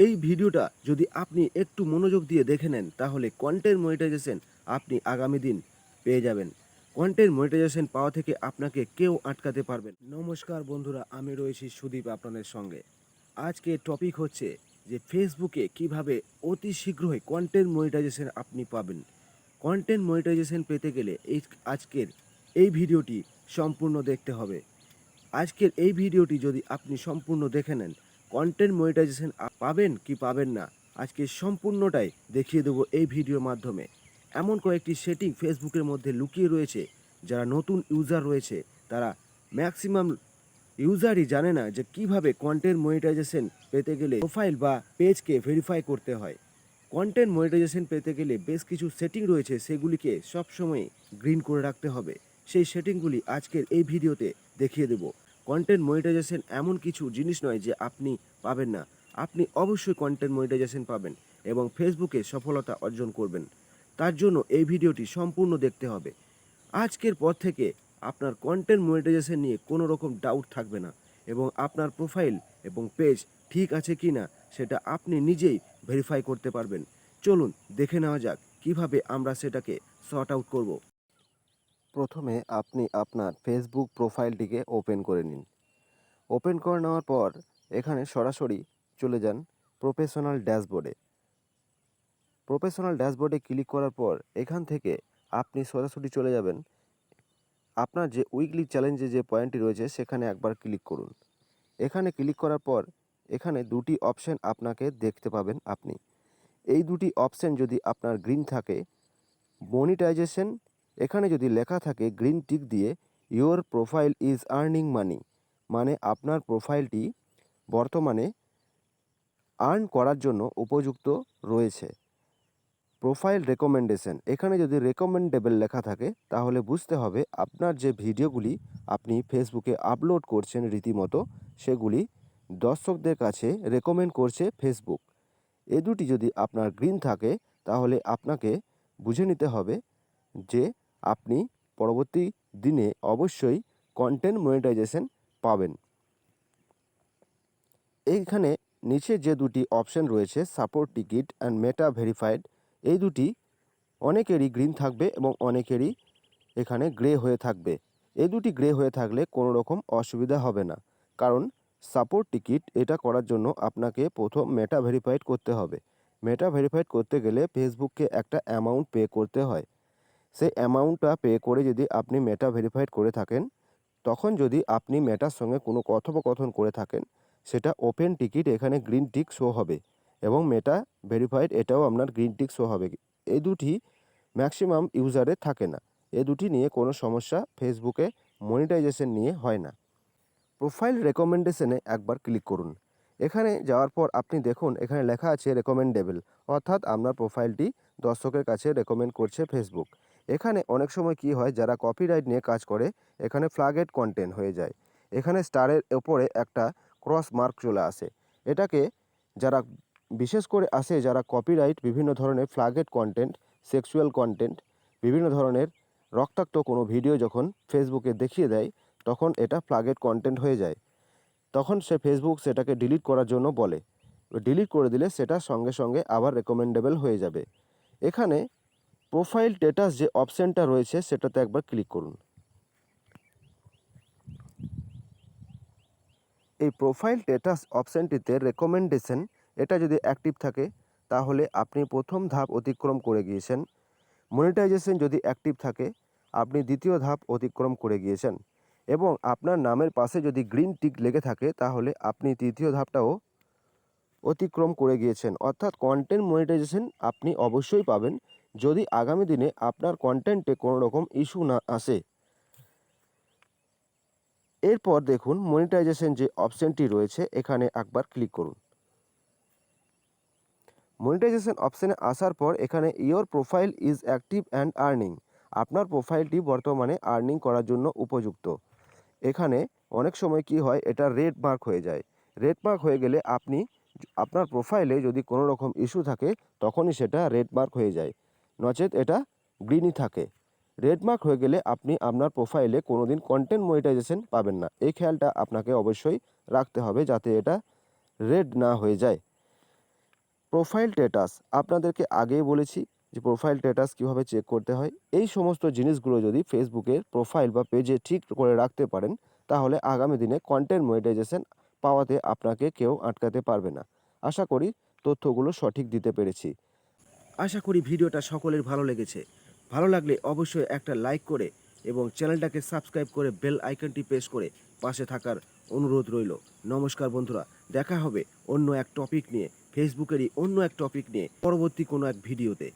এই ভিডিওটা যদি আপনি একটু মনোযোগ দিয়ে দেখে নেন তাহলে কন্টেন্ট মনিটাইজেশন আপনি আগামী দিন পেয়ে যাবেন। কন্টেন্ট মনিটাইজেশন পাওয়া থেকে আপনাকে কেউ আটকাতে পারবেন। নমস্কার বন্ধুরা, আমি রয়েছি সুদীপ আপনাদের সঙ্গে। আজকে টপিক হচ্ছে যে ফেসবুকে কিভাবে অতি শীঘ্রই কন্টেন্ট মনিটাইজেশন আপনি পাবেন। কন্টেন্ট মনিটাইজেশন পেতে গেলে আজকের এই ভিডিওটি সম্পূর্ণ দেখতে হবে। আজকের এই ভিডিওটি যদি আপনি সম্পূর্ণ দেখে নেন, কন্টেন্ট মনিটাইজেশন পাবেন কি পাবেন না আজকে সম্পূর্ণটাই দেখিয়ে দেবো এই ভিডিওর মাধ্যমে। এমন কয়েকটি সেটিং ফেসবুকের মধ্যে লুকিয়ে রয়েছে, যারা নতুন ইউজার রয়েছে তারা ম্যাক্সিমাম ইউজারই জানে না যে কিভাবে কন্টেন্ট মনিটাইজেশন পেতে গেলে প্রোফাইল বা পেজকে ভেরিফাই করতে হয়। কন্টেন্ট মনিটাইজেশন পেতে গেলে বেশ কিছু সেটিং রয়েছে, সেগুলিকে সবসময় গ্রিন করে রাখতে হবে। সেই সেটিংগুলি আজকের এই ভিডিওতে দেখিয়ে দেব। কন্টেন্ট মনিটাইজেশন এমন কিছু জিনিস নয় যে আপনি পাবেন না, আপনি অবশ্যই কন্টেন্ট মনিটাইজেশন পাবেন এবং ফেসবুকে সফলতা অর্জন করবেন। তার জন্য এই ভিডিওটি সম্পূর্ণ দেখতে হবে। আজকের পর থেকে আপনার কন্টেন্ট মনিটাইজেশন নিয়ে কোনো রকম ডাউট থাকবে না এবং আপনার প্রোফাইল এবং পেজ ঠিক আছে কি না সেটা আপনি নিজেই ভেরিফাই করতে পারবেন। চলুন দেখে নেওয়া যাক কিভাবে আমরা সেটাকে সর্ট আউট করব। প্রথমে আপনি আপনার ফেসবুক প্রোফাইলটিকে ওপেন করে নিন। ওপেন করে নেওয়ার পর এখানে সরাসরি চলে যান প্রফেশনাল ড্যাশবোর্ডে। প্রফেশনাল ড্যাশবোর্ডে ক্লিক করার পর এখান থেকে আপনি সরাসরি চলে যাবেন আপনার যে উইকলি চ্যালেঞ্জে যে পয়েন্টটি রয়েছে সেখানে একবার ক্লিক করুন। এখানে ক্লিক করার পর এখানে দুটি অপশন আপনাকে দেখতে পাবেন আপনি। এই দুটি অপশন যদি আপনার গ্রিন থাকে, মনিটাইজেশন এখানে যদি লেখা থাকে গ্রিন টিক দিয়ে your profile is earning money, মানে আপনার প্রোফাইলটি বর্তমানে আর্ন করার জন্য উপযুক্ত রয়েছে। প্রোফাইল রেকমেন্ডেশন এখানে যদি রেকমেন্ডেবল লেখা থাকে তাহলে বুঝতে হবে আপনার যে ভিডিওগুলি আপনি ফেসবুকে আপলোড করছেন রীতিমতো সেগুলি দর্শকদের কাছে রেকমেন্ড করছে ফেসবুক। এ দুটি যদি আপনার গ্রিন থাকে তাহলে আপনাকে বুঝে নিতে হবে যে আপনি পরবর্তী দিনে অবশ্যই কন্টেন্ট মনিটাইজেশন পাবেন। এইখানে নিচে যে দুটি অপশন রয়েছে support ticket and meta verified, এই দুটি অনেকেরই গ্রিন থাকবে এবং অনেকেরই এখানে গ্রে হয়ে থাকবে। এই দুটি গ্রে হয়ে থাকলে কোনো রকম অসুবিধা হবে না, কারণ সাপোর্ট টিকিট এটা করার জন্য আপনাকে প্রথম মেটা ভেরিফাইড করতে হবে। মেটা ভেরিফাইড করতে গেলে ফেসবুককে একটা অ্যামাউন্ট পে করতে হয়। সেই অ্যামাউন্টটা পে করে যদি আপনি মেটা ভেরিফাইড করে থাকেন, তখন যদি আপনি মেটার সঙ্গে কোনো কথোপকথন করে থাকেন সেটা ওপেন টিকিট এখানে গ্রিন টিক শো হবে এবং মেটা ভেরিফাইড এটাও আপনার গ্রিন টিক শো হবে। এই দুটি ম্যাক্সিমাম ইউজারে থাকে না। এ দুটি নিয়ে কোনো সমস্যা ফেসবুকে মনিটাইজেশন নিয়ে হয় না। প্রোফাইল রেকমেন্ডেশনে একবার ক্লিক করুন। এখানে যাওয়ার পর আপনি দেখুন এখানে লেখা আছে রেকমেন্ডেবল, অর্থাৎ আপনার প্রোফাইলটি দর্শকের কাছে রেকমেন্ড করছে ফেসবুক। এখানে অনেক সময় কি হয়, যারা কপিরাইট নিয়ে কাজ করে এখানে ফ্ল্যাগেড কন্টেন্ট হয়ে যায়। এখানে স্টারের ওপরে একটা ক্রস মার্ক চলে আসে। এটাকে যারা বিশেষ করে আসে যারা কপিরাইট বিভিন্ন ধরনের ফ্ল্যাগেড কন্টেন্ট, সেক্সুয়াল কন্টেন্ট, বিভিন্ন ধরনের রক্তাক্ত কোনো ভিডিও যখন ফেসবুকে দেখিয়ে দেয় তখন এটা ফ্ল্যাগেড কন্টেন্ট হয়ে যায়। তখন ফেসবুক সেটাকে ডিলিট করার জন্য বলে। ডিলিট করে দিলে সেটা সঙ্গে সঙ্গে আবার রেকমেন্ডেবল হয়ে যাবে। এখানে প্রোফাইল স্ট্যাটাস যে অপশানটা রয়েছে সেটাতে একবার ক্লিক করুন। এই প্রোফাইল স্ট্যাটাস অপশানটিতে রেকমেন্ডেশন এটা যদি অ্যাক্টিভ থাকে তাহলে আপনি প্রথম ধাপ অতিক্রম করে গিয়েছেন। মনিটাইজেশন যদি অ্যাক্টিভ থাকে আপনি দ্বিতীয় ধাপ অতিক্রম করে গিয়েছেন এবং আপনার নামের পাশে যদি গ্রিন টিক লেগে থাকে তাহলে আপনি তৃতীয় ধাপটাও অতিক্রম করে গিয়েছেন, অর্থাৎ কন্টেন্ট মনিটাইজেশন আপনি অবশ্যই পাবেন যদি আগামী দিনে আপনার কন্টেন্টে কোনো রকম ইস্যু না আসে। এরপর দেখুন মনিটাইজেশন যে অপশানটি রয়েছে এখানে একবার ক্লিক করুন। মনিটাইজেশন অপশানে আসার পর এখানে your profile is active and earning, আপনার প্রোফাইলটি বর্তমানে আর্নিং করার জন্য উপযুক্ত। এখানে অনেক সময় কি হয়, এটা রেড মার্ক হয়ে যায়। রেড মার্ক হয়ে গেলে আপনি আপনার প্রোফাইলে যদি কোনো রকম ইস্যু থাকে তখনই সেটা রেড মার্ক হয়ে যায়, নচেত এটা গ্রিনই থাকে। রেড মার্ক হয়ে গেলে আপনি আপনার প্রোফাইলে কোনো দিন কন্টেন্ট মনিটাইজেশন পাবেন না। এই খেয়ালটা আপনাকে অবশ্যই রাখতে হবে যাতে এটা রেড না হয়ে যায়। প্রোফাইল স্ট্যাটাস আপনাদেরকে আগেই বলেছি যে প্রোফাইল স্ট্যাটাস কীভাবে চেক করতে হয়। এই সমস্ত জিনিসগুলো যদি ফেসবুকের প্রোফাইল বা পেজে ঠিক করে রাখতে পারেন তাহলে আগামী দিনে কন্টেন্ট মনিটাইজেশন পাওয়াতে আপনাকে কেউ আটকাতে পারবে না। আশা করি তথ্যগুলো সঠিক দিতে পেরেছি। আশা করি ভিডিওটা সকলের ভালো লেগেছে। ভালো লাগলে অবশ্যই একটা লাইক করে এবং চ্যানেলটাকে সাবস্ক্রাইব করে বেল আইকনটি প্রেস করে পাশে থাকার অনুরোধ রইল। নমস্কার বন্ধুরা, দেখা হবে অন্য এক টপিক নিয়ে, ফেসবুকেরই অন্য এক টপিক নিয়ে পরবর্তী কোনো এক ভিডিওতে।